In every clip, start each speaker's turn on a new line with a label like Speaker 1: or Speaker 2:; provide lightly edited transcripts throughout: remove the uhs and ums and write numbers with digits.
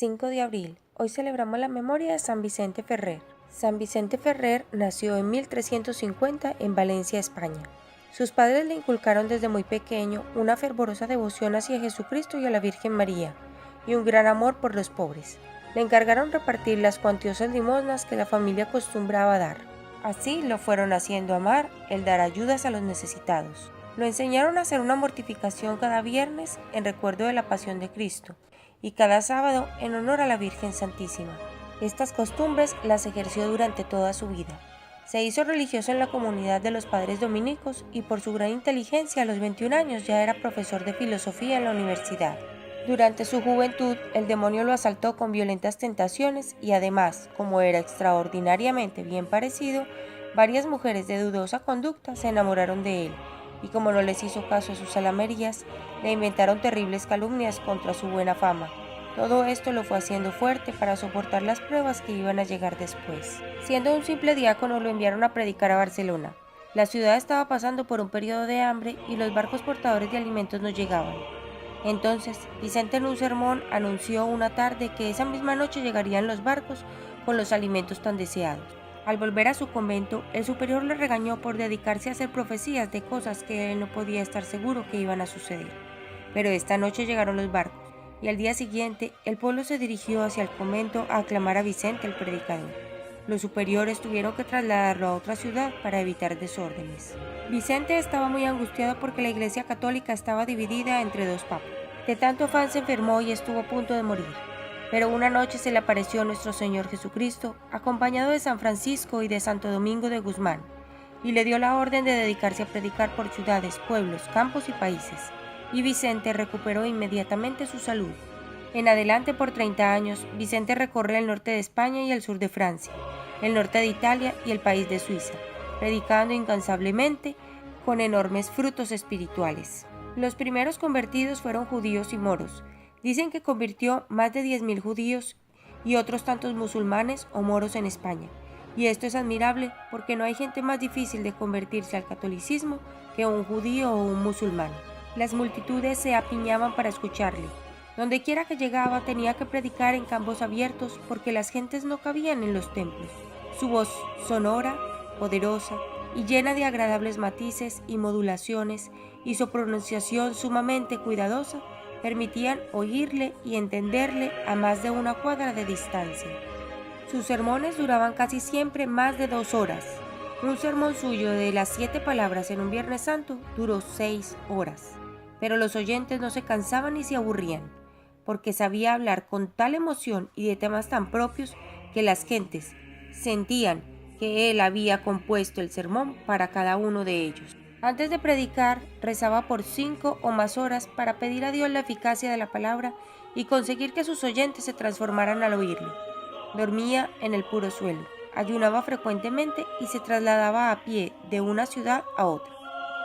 Speaker 1: 5 de abril. Hoy celebramos la memoria de San Vicente Ferrer. San Vicente Ferrer nació en 1350 en Valencia, España. Sus padres le inculcaron desde muy pequeño una fervorosa devoción hacia Jesucristo y a la Virgen María, y un gran amor por los pobres. Le encargaron repartir las cuantiosas limosnas que la familia acostumbraba dar. Así lo fueron haciendo amar el dar ayudas a los necesitados. Lo enseñaron a hacer una mortificación cada viernes en recuerdo de la pasión de Cristo y cada sábado en honor a la Virgen Santísima. Estas costumbres las ejerció durante toda su vida. Se hizo religioso en la comunidad de los padres dominicos y por su gran inteligencia a los 21 años ya era profesor de filosofía en la universidad. Durante su juventud, el demonio lo asaltó con violentas tentaciones y además, como era extraordinariamente bien parecido, varias mujeres de dudosa conducta se enamoraron de él y como no les hizo caso a sus salamerías, le inventaron terribles calumnias contra su buena fama. Todo esto lo fue haciendo fuerte para soportar las pruebas que iban a llegar después. Siendo un simple diácono, lo enviaron a predicar a Barcelona. La ciudad estaba pasando por un periodo de hambre y los barcos portadores de alimentos no llegaban. Entonces, Vicente en un sermón anunció una tarde que esa misma noche llegarían los barcos con los alimentos tan deseados. Al volver a su convento, el superior le regañó por dedicarse a hacer profecías de cosas que él no podía estar seguro que iban a suceder. Pero esta noche llegaron los barcos, y al día siguiente el pueblo se dirigió hacia el convento a aclamar a Vicente el predicador. Los superiores tuvieron que trasladarlo a otra ciudad para evitar desórdenes. Vicente estaba muy angustiado porque la Iglesia Católica estaba dividida entre dos papas. De tanto afán se enfermó y estuvo a punto de morir. Pero una noche se le apareció nuestro Señor Jesucristo, acompañado de San Francisco y de Santo Domingo de Guzmán, y le dio la orden de dedicarse a predicar por ciudades, pueblos, campos y países. Y Vicente recuperó inmediatamente su salud. En adelante por 30 años, Vicente recorrió el norte de España y el sur de Francia, el norte de Italia y el país de Suiza, predicando incansablemente con enormes frutos espirituales. Los primeros convertidos fueron judíos y moros. Dicen que convirtió más de 10.000 judíos y otros tantos musulmanes o moros en España. Y esto es admirable porque no hay gente más difícil de convertirse al catolicismo que un judío o un musulmán. Las multitudes se apiñaban para escucharle. Donde quiera que llegaba tenía que predicar en campos abiertos porque las gentes no cabían en los templos. Su voz sonora, poderosa y llena de agradables matices y modulaciones y su pronunciación sumamente cuidadosa permitían oírle y entenderle a más de una cuadra de distancia. Sus sermones duraban casi siempre más de 2 horas. Un sermón suyo de las 7 palabras en un Viernes Santo duró 6 horas. Pero los oyentes no se cansaban ni se aburrían, porque sabía hablar con tal emoción y de temas tan propios que las gentes sentían que él había compuesto el sermón para cada uno de ellos. Antes de predicar, rezaba por 5 o más horas para pedir a Dios la eficacia de la palabra y conseguir que sus oyentes se transformaran al oírle. Dormía en el puro suelo, ayunaba frecuentemente y se trasladaba a pie de una ciudad a otra.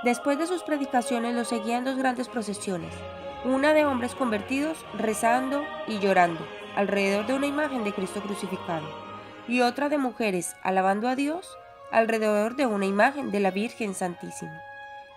Speaker 1: Después de sus predicaciones lo seguían 2 grandes procesiones, una de hombres convertidos rezando y llorando alrededor de una imagen de Cristo crucificado, y otra de mujeres alabando a Dios alrededor de una imagen de la Virgen Santísima.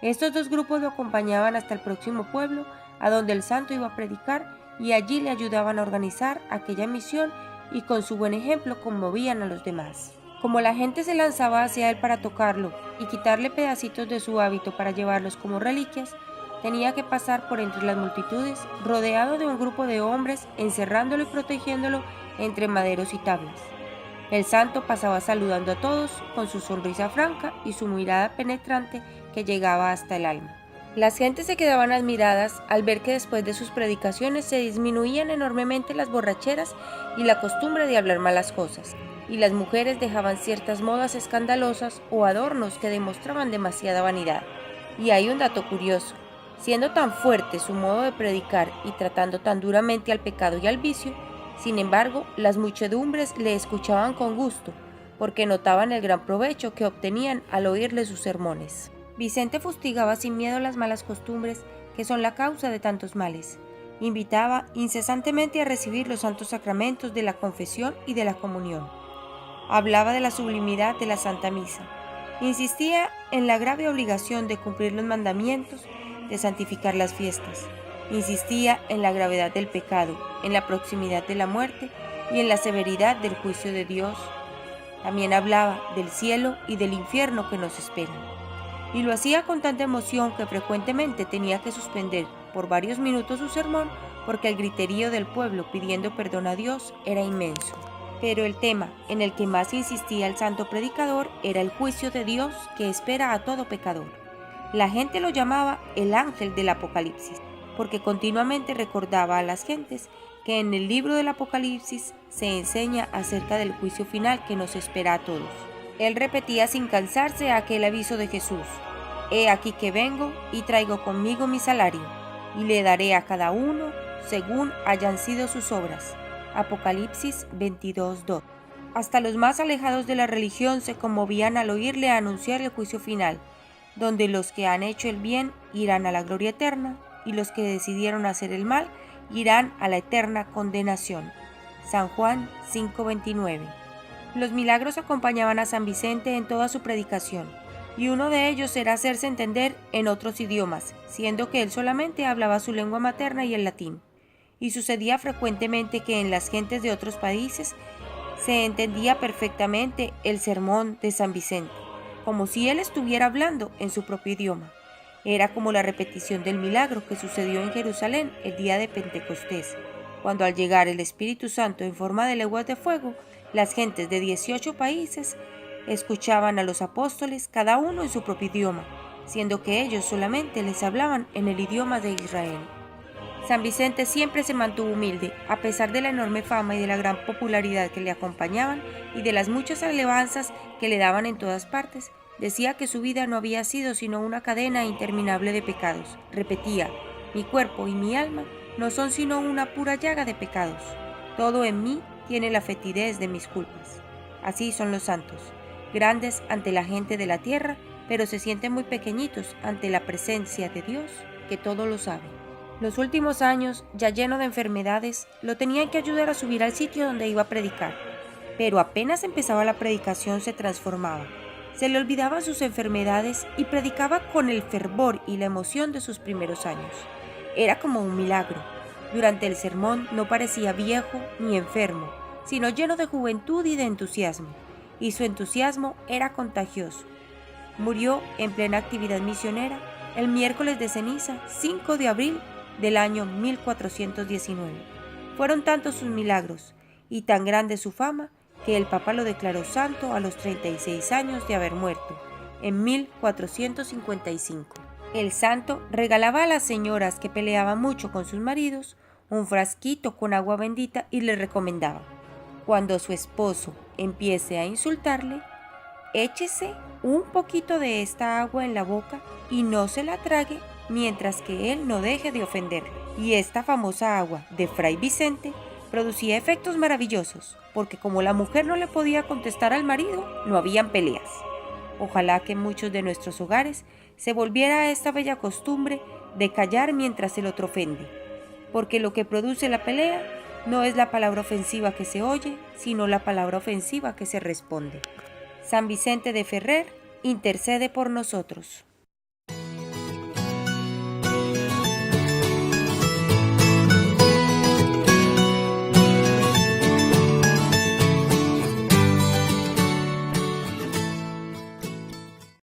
Speaker 1: Estos 2 grupos lo acompañaban hasta el próximo pueblo a donde el santo iba a predicar y allí le ayudaban a organizar aquella misión y con su buen ejemplo conmovían a los demás. Como la gente se lanzaba hacia él para tocarlo y quitarle pedacitos de su hábito para llevarlos como reliquias, tenía que pasar por entre las multitudes rodeado de un grupo de hombres encerrándolo y protegiéndolo entre maderos y tablas. El santo pasaba saludando a todos con su sonrisa franca y su mirada penetrante que llegaba hasta el alma. Las gentes se quedaban admiradas al ver que después de sus predicaciones se disminuían enormemente las borracheras y la costumbre de hablar malas cosas, y las mujeres dejaban ciertas modas escandalosas o adornos que demostraban demasiada vanidad. Y hay un dato curioso. Siendo tan fuerte su modo de predicar y tratando tan duramente al pecado y al vicio, sin embargo, las muchedumbres le escuchaban con gusto, porque notaban el gran provecho que obtenían al oírle sus sermones. Vicente fustigaba sin miedo las malas costumbres que son la causa de tantos males. Invitaba incesantemente a recibir los santos sacramentos de la confesión y de la comunión. Hablaba de la sublimidad de la Santa Misa. Insistía en la grave obligación de cumplir los mandamientos, de santificar las fiestas. Insistía en la gravedad del pecado, en la proximidad de la muerte y en la severidad del juicio de Dios. También hablaba del cielo y del infierno que nos esperan. Y lo hacía con tanta emoción que frecuentemente tenía que suspender por varios minutos su sermón porque el griterío del pueblo pidiendo perdón a Dios era inmenso. Pero el tema en el que más insistía el santo predicador era el juicio de Dios que espera a todo pecador. La gente lo llamaba el ángel del Apocalipsis, porque continuamente recordaba a las gentes que en el libro del Apocalipsis se enseña acerca del juicio final que nos espera a todos. Él repetía sin cansarse aquel aviso de Jesús: «He aquí que vengo y traigo conmigo mi salario, y le daré a cada uno según hayan sido sus obras». Apocalipsis 22:2. Hasta los más alejados de la religión se conmovían al oírle anunciar el juicio final, donde los que han hecho el bien irán a la gloria eterna y los que decidieron hacer el mal irán a la eterna condenación. San Juan 5:29. Los milagros acompañaban a San Vicente en toda su predicación, y uno de ellos era hacerse entender en otros idiomas, siendo que él solamente hablaba su lengua materna y el latín. Y sucedía frecuentemente que en las gentes de otros países se entendía perfectamente el sermón de San Vicente, como si él estuviera hablando en su propio idioma. Era como la repetición del milagro que sucedió en Jerusalén el día de Pentecostés, cuando al llegar el Espíritu Santo en forma de lenguas de fuego, las gentes de 18 países escuchaban a los apóstoles cada uno en su propio idioma, siendo que ellos solamente les hablaban en el idioma de Israel. San Vicente siempre se mantuvo humilde, a pesar de la enorme fama y de la gran popularidad que le acompañaban y de las muchas alabanzas que le daban en todas partes. Decía que su vida no había sido sino una cadena interminable de pecados. Repetía: «Mi cuerpo y mi alma no son sino una pura llaga de pecados. Todo en mí tiene la fetidez de mis culpas». Así son los santos, grandes ante la gente de la tierra, pero se sienten muy pequeñitos ante la presencia de Dios, que todo lo sabe. Los últimos años, ya lleno de enfermedades, lo tenían que ayudar a subir al sitio donde iba a predicar. Pero apenas empezaba la predicación se transformaba. Se le olvidaban sus enfermedades y predicaba con el fervor y la emoción de sus primeros años. Era como un milagro. Durante el sermón no parecía viejo ni enfermo, sino lleno de juventud y de entusiasmo. Y su entusiasmo era contagioso. Murió en plena actividad misionera el miércoles de ceniza, 5 de abril del año 1419. Fueron tantos sus milagros y tan grande su fama que el Papa lo declaró santo a los 36 años de haber muerto, en 1455. El santo regalaba a las señoras que peleaban mucho con sus maridos un frasquito con agua bendita y les recomendaba: cuando su esposo empiece a insultarle, échese un poquito de esta agua en la boca y no se la trague mientras que él no deje de ofenderle. Y esta famosa agua de Fray Vicente producía efectos maravillosos, porque como la mujer no le podía contestar al marido, no habían peleas. Ojalá que en muchos de nuestros hogares se volviera a esta bella costumbre de callar mientras el otro ofende, porque lo que produce la pelea no es la palabra ofensiva que se oye, sino la palabra ofensiva que se responde. San Vicente de Ferrer intercede por nosotros.